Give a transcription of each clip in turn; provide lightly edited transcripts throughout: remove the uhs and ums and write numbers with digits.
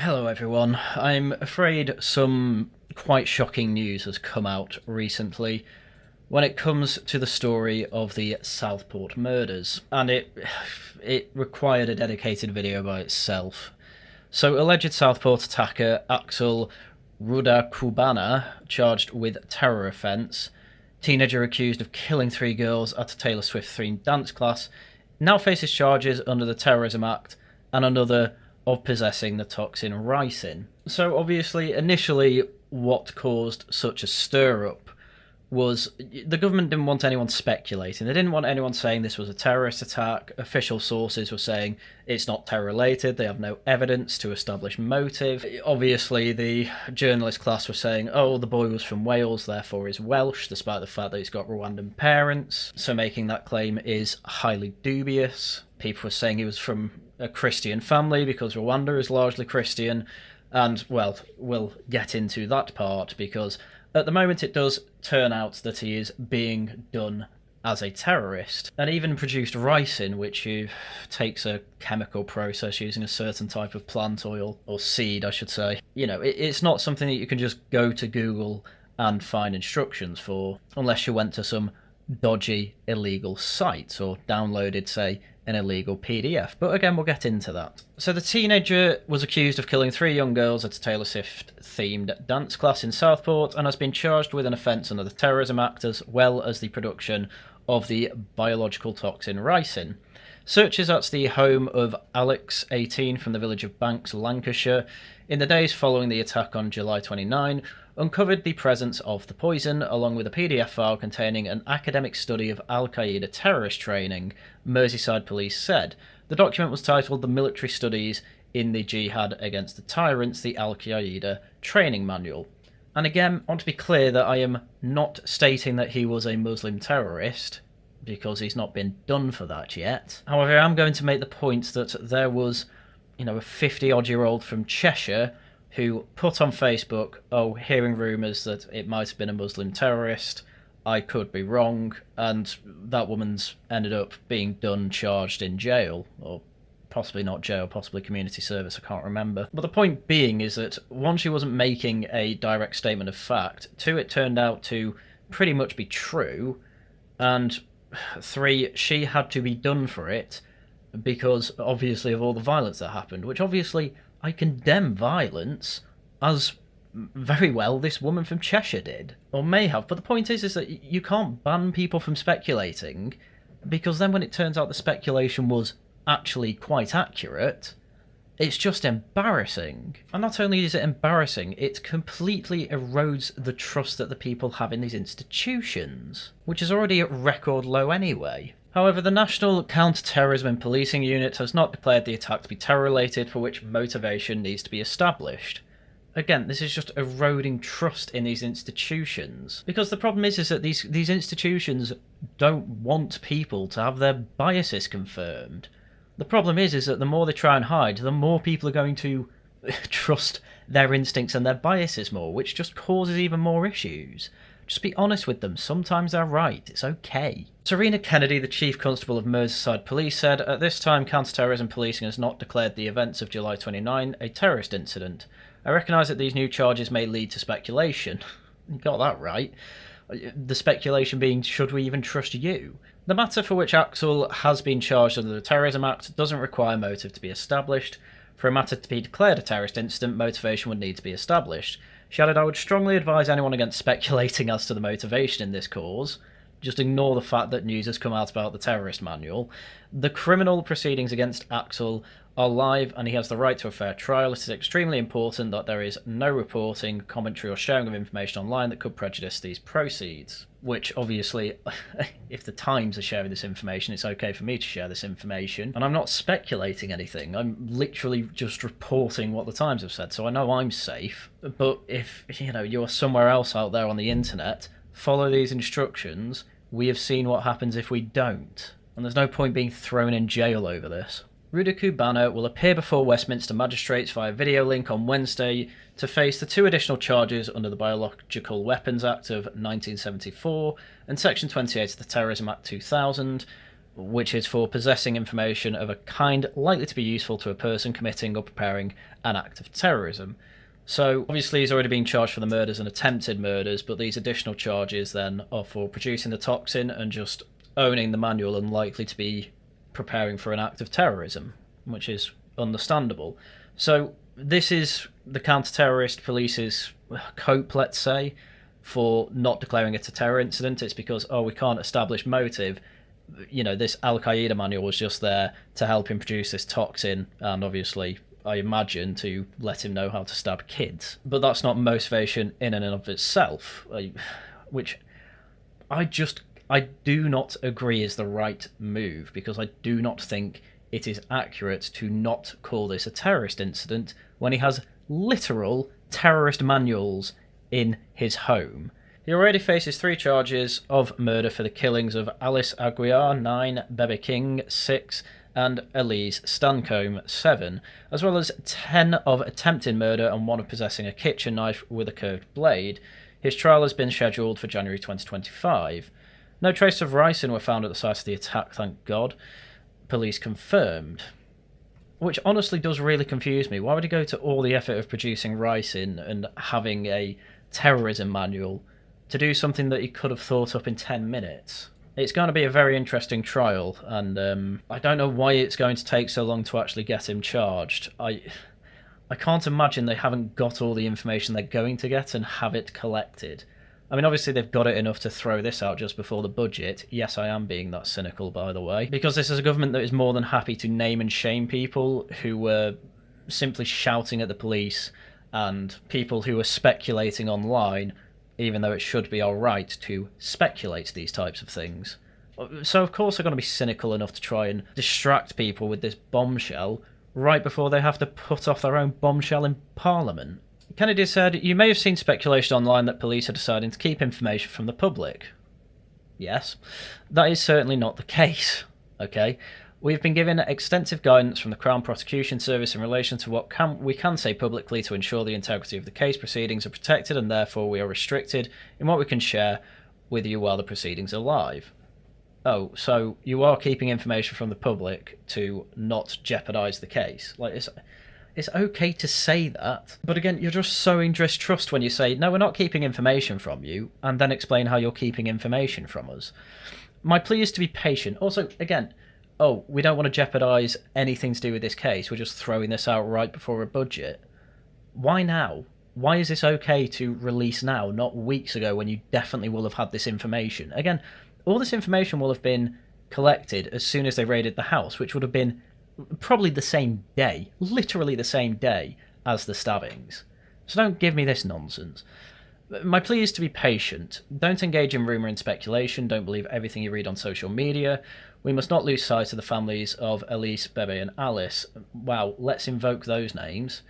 Hello everyone. I'm afraid some quite shocking news has come out recently when it comes to the story of the Southport murders, and it required a dedicated video by itself. So alleged Southport attacker Axel Rudakubana charged with terror offence, teenager accused of killing 3 girls at a Taylor Swift themed dance class, now faces charges under the Terrorism Act and another of possessing the toxin ricin. So obviously, initially, what caused such a stir-up was the government didn't want anyone speculating. They didn't want anyone saying this was a terrorist attack. Official sources were saying it's not terror-related. They have no evidence to establish motive. Obviously, the journalist class were saying, oh, the boy was from Wales, therefore he's Welsh, despite the fact that he's got Rwandan parents. So making that claim is highly dubious. People were saying he was from a Christian family because Rwanda is largely Christian, and, well, we'll get into that part because at the moment it does turn out that he is being done as a terrorist, and even produced ricin, which takes a chemical process using a certain type of plant oil, or seed I should say. You know, it's not something that you can just go to Google and find instructions for, unless you went to some dodgy illegal site or downloaded, say, an illegal PDF, but again we'll get into that. So the teenager was accused of killing 3 young girls at a Taylor Swift themed dance class in Southport and has been charged with an offence under the Terrorism Act as well as the production of the biological toxin ricin. Searches at the home of Alex, 18, from the village of Banks, Lancashire, in the days following the attack on July 29, uncovered the presence of the poison, along with a PDF file containing an academic study of Al-Qaeda terrorist training, Merseyside police said. The document was titled The Military Studies in the Jihad Against the Tyrants, the Al-Qaeda Training Manual. And again, I want to be clear that I am not stating that he was a Muslim terrorist, because he's not been done for that yet. However, I am going to make the point that there was, a 50-odd-year-old from Cheshire who put on Facebook, oh, hearing rumours that it might have been a Muslim terrorist, I could be wrong, and that woman's ended up being done, charged in jail, or possibly not jail, possibly community service, I can't remember. But the point being is that, one, she wasn't making a direct statement of fact, 2, it turned out to pretty much be true, and 3, she had to be done for it, because, obviously, of all the violence that happened, which obviously I condemn violence, as very well this woman from Cheshire did, or may have, but the point is that you can't ban people from speculating, because then when it turns out the speculation was actually quite accurate, it's just embarrassing. And not only is it embarrassing, it completely erodes the trust that the people have in these institutions, which is already at record low anyway. However, the National Counter-Terrorism and Policing Unit has not declared the attack to be terror-related, for which motivation needs to be established. Again, this is just eroding trust in these institutions. Because the problem is that these institutions don't want people to have their biases confirmed. The problem is that the more they try and hide, the more people are going to trust their instincts and their biases more, which just causes even more issues. Just be honest with them. Sometimes they're right. It's okay. Serena Kennedy, the Chief Constable of Merseyside Police, said, at this time, counter-terrorism policing has not declared the events of July 29 a terrorist incident. I recognise that these new charges may lead to speculation. You got that right. The speculation being, should we even trust you? The matter for which Axel has been charged under the Terrorism Act doesn't require motive to be established. For a matter to be declared a terrorist incident, motivation would need to be established. She added, I would strongly advise anyone against speculating as to the motivation in this cause. Just ignore the fact that news has come out about the terrorist manual. The criminal proceedings against Axel are live and he has the right to a fair trial. It is extremely important that there is no reporting, commentary or sharing of information online that could prejudice these proceeds. Which, obviously, if the Times are sharing this information, it's okay for me to share this information. And I'm not speculating anything. I'm literally just reporting what the Times have said, so I know I'm safe. But if, you're somewhere else out there on the internet, follow these instructions. We have seen what happens if we don't. And there's no point being thrown in jail over this. Rudakubana will appear before Westminster magistrates via video link on Wednesday to face the 2 additional charges under the Biological Weapons Act of 1974 and Section 28 of the Terrorism Act 2000, which is for possessing information of a kind likely to be useful to a person committing or preparing an act of terrorism. So, obviously, he's already been charged for the murders and attempted murders, but these additional charges then are for producing the toxin and just owning the manual and likely to be preparing for an act of terrorism, which is understandable. So, this is the counter-terrorist police's cope, let's say, for not declaring it a terror incident. It's because, we can't establish motive. This Al-Qaeda manual was just there to help him produce this toxin, and obviously, I imagine, to let him know how to stab kids. But that's not motivation in and of itself, which I do not agree is the right move, because I do not think it is accurate to not call this a terrorist incident when he has literal terrorist manuals in his home. He already faces 3 charges of murder for the killings of Alice Aguiar, 9, Bebe King, 6, and Elise Stancombe, 7, as well as 10 of attempted murder and 1 of possessing a kitchen knife with a curved blade. His trial has been scheduled for January 2025. No trace of ricin were found at the site of the attack, thank God. Police confirmed. Which honestly does really confuse me. Why would he go to all the effort of producing ricin and having a terrorism manual to do something that he could have thought up in 10 minutes? It's going to be a very interesting trial, and I don't know why it's going to take so long to actually get him charged. I can't imagine they haven't got all the information they're going to get and have it collected. I mean, obviously they've got it enough to throw this out just before the budget. Yes, I am being that cynical, by the way. Because this is a government that is more than happy to name and shame people who were simply shouting at the police and people who were speculating online, even though it should be our right to speculate these types of things. So of course they're going to be cynical enough to try and distract people with this bombshell right before they have to put off their own bombshell in Parliament. Kennedy said, "You may have seen speculation online that police are deciding to keep information from the public." Yes, that is certainly not the case, okay? We've been given extensive guidance from the Crown Prosecution Service in relation to what we can say publicly to ensure the integrity of the case proceedings are protected, and therefore we are restricted in what we can share with you while the proceedings are live. Oh, so you are keeping information from the public to not jeopardise the case? It's okay to say that, but again, you're just sowing distrust when you say, no, we're not keeping information from you, and then explain how you're keeping information from us. My plea is to be patient. Also, again, we don't want to jeopardise anything to do with this case, we're just throwing this out right before a budget. Why now? Why is this okay to release now, not weeks ago when you definitely will have had this information? Again, all this information will have been collected as soon as they raided the house, which would have been probably the same day, literally the same day as the stabbings. So don't give me this nonsense. My plea is to be patient. Don't engage in rumour and speculation. Don't believe everything you read on social media. We must not lose sight of the families of Elise, Bebe and Alice. Wow, let's invoke those names.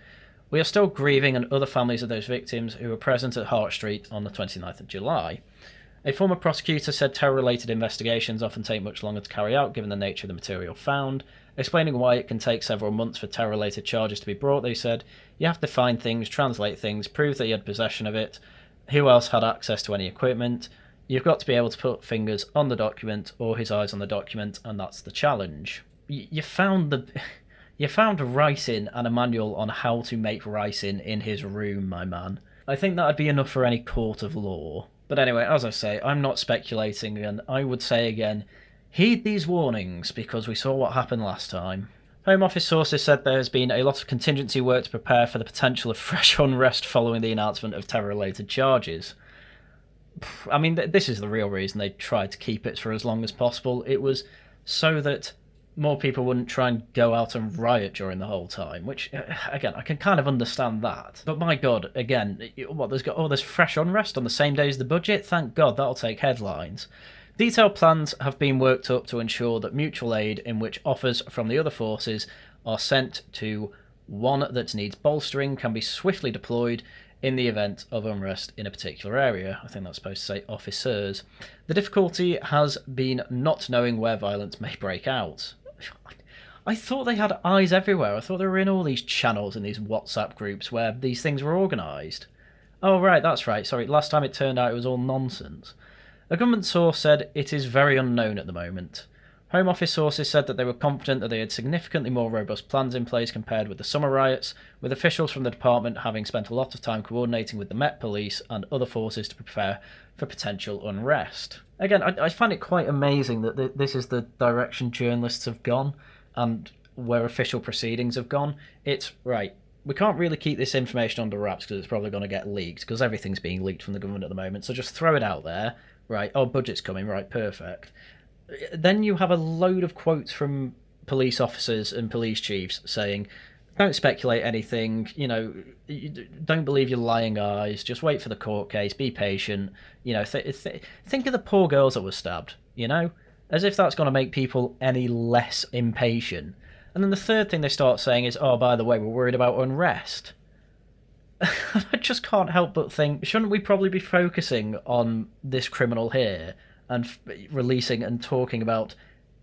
We are still grieving, and other families of those victims who were present at Hart Street on the 29th of July. A former prosecutor said terror-related investigations often take much longer to carry out given the nature of the material found. Explaining why it can take several months for terror-related charges to be brought, they said, you have to find things, translate things, prove that you had possession of it, who else had access to any equipment. You've got to be able to put fingers on the document or his eyes on the document, and that's the challenge. You found ricin and a manual on how to make ricin in his room, my man. I think that'd be enough for any court of law. But anyway, as I say, I'm not speculating, and I would say again, heed these warnings, because we saw what happened last time. Home Office sources said there has been a lot of contingency work to prepare for the potential of fresh unrest following the announcement of terror-related charges. I mean, this is the real reason they tried to keep it for as long as possible. It was so that more people wouldn't try and go out and riot during the whole time, which, again, I can kind of understand that. But my God, again, there's fresh unrest on the same day as the budget? Thank God, that'll take headlines. Detailed plans have been worked up to ensure that mutual aid, in which offers from the other forces are sent to one that needs bolstering, can be swiftly deployed in the event of unrest in a particular area. I think that's supposed to say officers. The difficulty has been not knowing where violence may break out. I thought they had eyes everywhere. I thought they were in all these channels and these WhatsApp groups where these things were organised. Oh, right, that's right. Sorry, last time it turned out it was all nonsense. A government source said it is very unknown at the moment. Home Office sources said that they were confident that they had significantly more robust plans in place compared with the summer riots, with officials from the department having spent a lot of time coordinating with the Met Police and other forces to prepare for potential unrest. Again, I find it quite amazing that this is the direction journalists have gone and where official proceedings have gone. It's, right, we can't really keep this information under wraps because it's probably going to get leaked, because everything's being leaked from the government at the moment, so just throw it out there. Right, oh, budget's coming, right, perfect. Then you have a load of quotes from police officers and police chiefs saying, don't speculate anything, don't believe your lying eyes, just wait for the court case, be patient, think of the poor girls that were stabbed, as if that's going to make people any less impatient. And then the third thing they start saying is, oh, by the way, we're worried about unrest. I just can't help but think, shouldn't we probably be focusing on this criminal here and releasing and talking about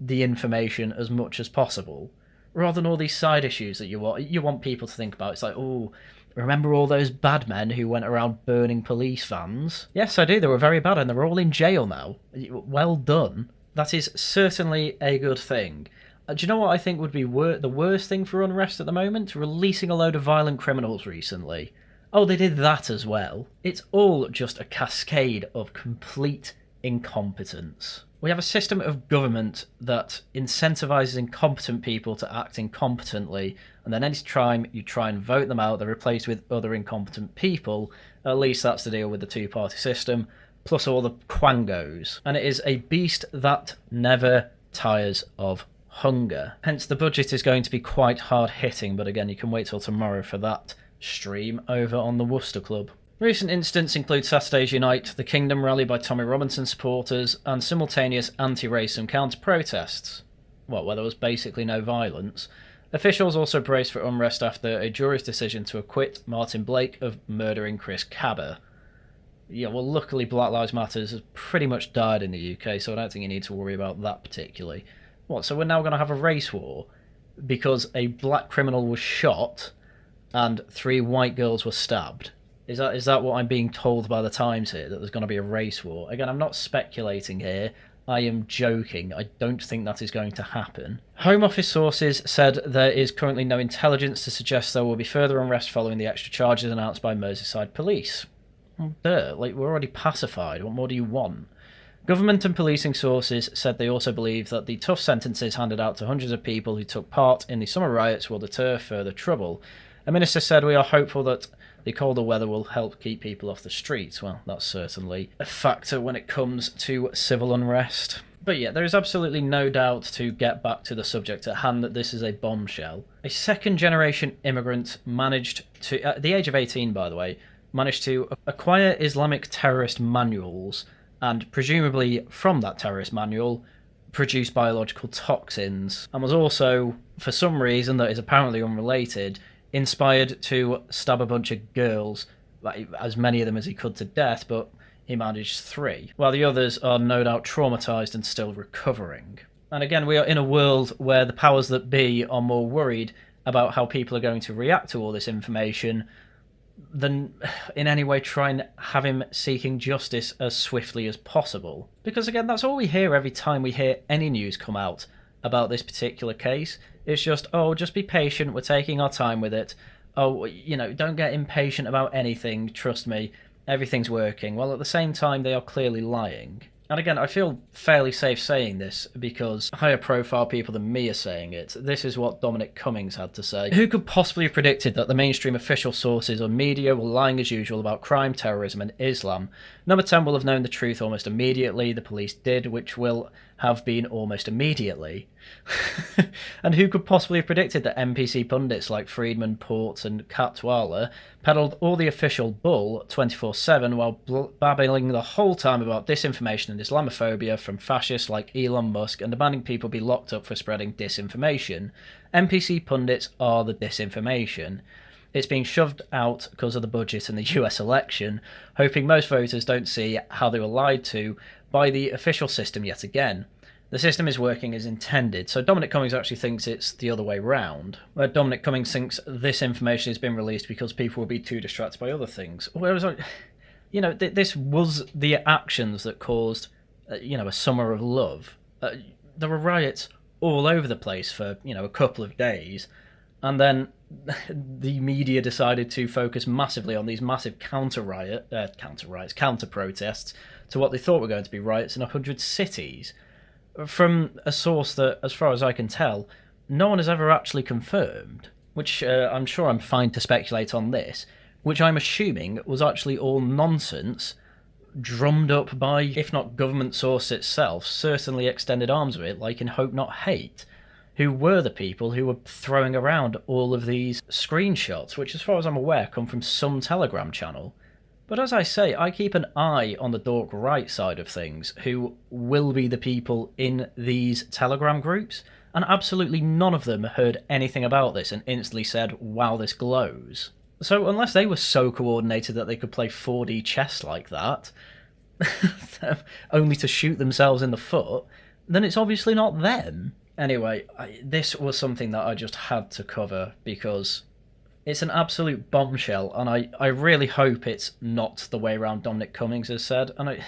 the information as much as possible, rather than all these side issues that you want people to think about? It's like, oh, remember all those bad men who went around burning police vans? Yes, I do. They were very bad, and they're all in jail now. Well done. That is certainly a good thing. Do you know what I think would be the worst thing for unrest at the moment? Releasing a load of violent criminals recently. Oh, they did that as well. It's all just a cascade of complete incompetence. We have a system of government that incentivises incompetent people to act incompetently, and then any time you try and vote them out, they're replaced with other incompetent people. At least that's the deal with the two-party system, plus all the quangos. And it is a beast that never tires of hunger. Hence the budget is going to be quite hard-hitting, but again, you can wait till tomorrow for that stream over on the Worcester Club. Recent incidents include Saturday's Unite the Kingdom rally by Tommy Robinson supporters and simultaneous anti-racism counter-protests, where there was basically no violence. Officials also braced for unrest after a jury's decision to acquit Martin Blake of murdering Chris Cabba. Yeah, well, luckily Black Lives Matter has pretty much died in the UK, so I don't think you need to worry about that particularly. So we're now going to have a race war because a black criminal was shot and 3 white girls were stabbed? Is that what I'm being told by the Times here, that there's going to be a race war? Again, I'm not speculating here. I am joking. I don't think that is going to happen. Home Office sources said there is currently no intelligence to suggest there will be further unrest following the extra charges announced by Merseyside Police. We're already pacified. What more do you want? Government and policing sources said they also believe that the tough sentences handed out to hundreds of people who took part in the summer riots will deter further trouble. A minister said, we are hopeful that the colder weather will help keep people off the streets. Well, that's certainly a factor when it comes to civil unrest. But yeah, there is absolutely no doubt, to get back to the subject at hand, that this is a bombshell. A second-generation immigrant managed to, at the age of 18 by the way, managed to acquire Islamic terrorist manuals and presumably from that terrorist manual produce biological toxins, and was also, for some reason that is apparently unrelated, inspired to stab a bunch of girls, as many of them as he could, to death, but he managed 3, while the others are no doubt traumatised and still recovering. And again, we are in a world where the powers that be are more worried about how people are going to react to all this information than in any way try and have him seeking justice as swiftly as possible. Because again, that's all we hear every time we hear any news come out about this particular case. It's just, oh, just be patient, we're taking our time with it. Oh, don't get impatient about anything, trust me, everything's working. Well, at the same time, they are clearly lying. And again, I feel fairly safe saying this because higher profile people than me are saying it. This is what Dominic Cummings had to say. Who could possibly have predicted that the mainstream official sources or media were lying as usual about crime, terrorism and Islam? Number 10 will have known the truth almost immediately. The police did, which will have been almost immediately. And who could possibly have predicted that NPC pundits like Friedman, Ports and Katwala peddled all the official bull 24/7 while babbling the whole time about disinformation and Islamophobia from fascists like Elon Musk and demanding people be locked up for spreading disinformation? NPC pundits are the disinformation. It's being shoved out because of the budget and the US election, hoping most voters don't see how they were lied to by the official system yet again. The system is working as intended, so Dominic Cummings actually thinks it's the other way round, where Dominic Cummings thinks this information has been released because people will be too distracted by other things. Whereas, this was the actions that caused, a summer of love. there were riots all over the place for, a couple of days, and then the media decided to focus massively on these massive counter protests to what they thought were going to be riots in 100 cities, from a source that, as far as I can tell, no one has ever actually confirmed, which I'm sure I'm fine to speculate on this, which I'm assuming was actually all nonsense drummed up by, if not government source itself, certainly extended arms of it, like in Hope Not Hate, who were the people who were throwing around all of these screenshots, which, as far as I'm aware, come from some Telegram channel. But as I say, I keep an eye on the dork right side of things, who will be the people in these Telegram groups, and absolutely none of them heard anything about this and instantly said, wow, this glows. So unless they were so coordinated that they could play 4D chess like that, only to shoot themselves in the foot, then it's obviously not them. Anyway, this was something that I just had to cover because it's an absolute bombshell, and I really hope it's not the way around Dominic Cummings has said, and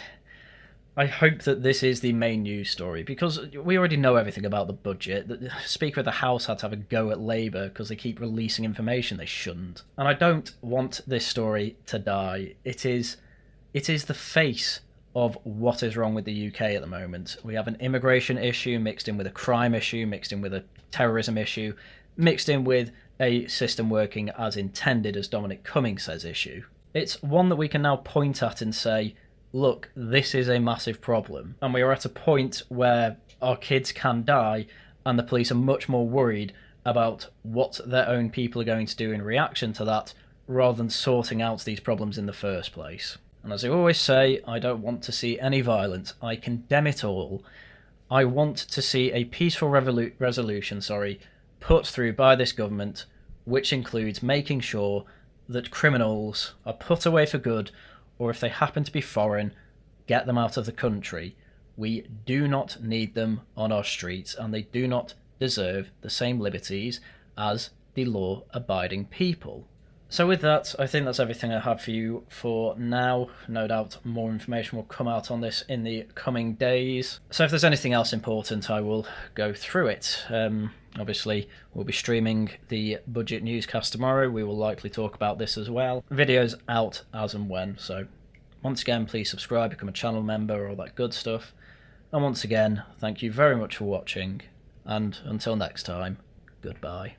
I hope that this is the main news story, because we already know everything about the budget. The Speaker of the House had to have a go at Labour because they keep releasing information they shouldn't. And I don't want this story to die. It is the face of what is wrong with the UK at the moment. We have an immigration issue mixed in with a crime issue, mixed in with a terrorism issue, mixed in with a system working as intended, as Dominic Cummings says, issue. It's one that we can now point at and say, look, this is a massive problem, and we are at a point where our kids can die, and the police are much more worried about what their own people are going to do in reaction to that, rather than sorting out these problems in the first place. And as I always say, I don't want to see any violence. I condemn it all. I want to see a peaceful resolution put through by this government, which includes making sure that criminals are put away for good, or if they happen to be foreign, get them out of the country. We do not need them on our streets, and they do not deserve the same liberties as the law-abiding people. So with that, I think that's everything I have for you for now. No doubt more information will come out on this in the coming days. So if there's anything else important, I will go through it. Obviously, we'll be streaming the budget newscast tomorrow. We will likely talk about this as well. Videos out as and when. So once again, please subscribe, become a channel member, all that good stuff. And once again, thank you very much for watching. And until next time, goodbye.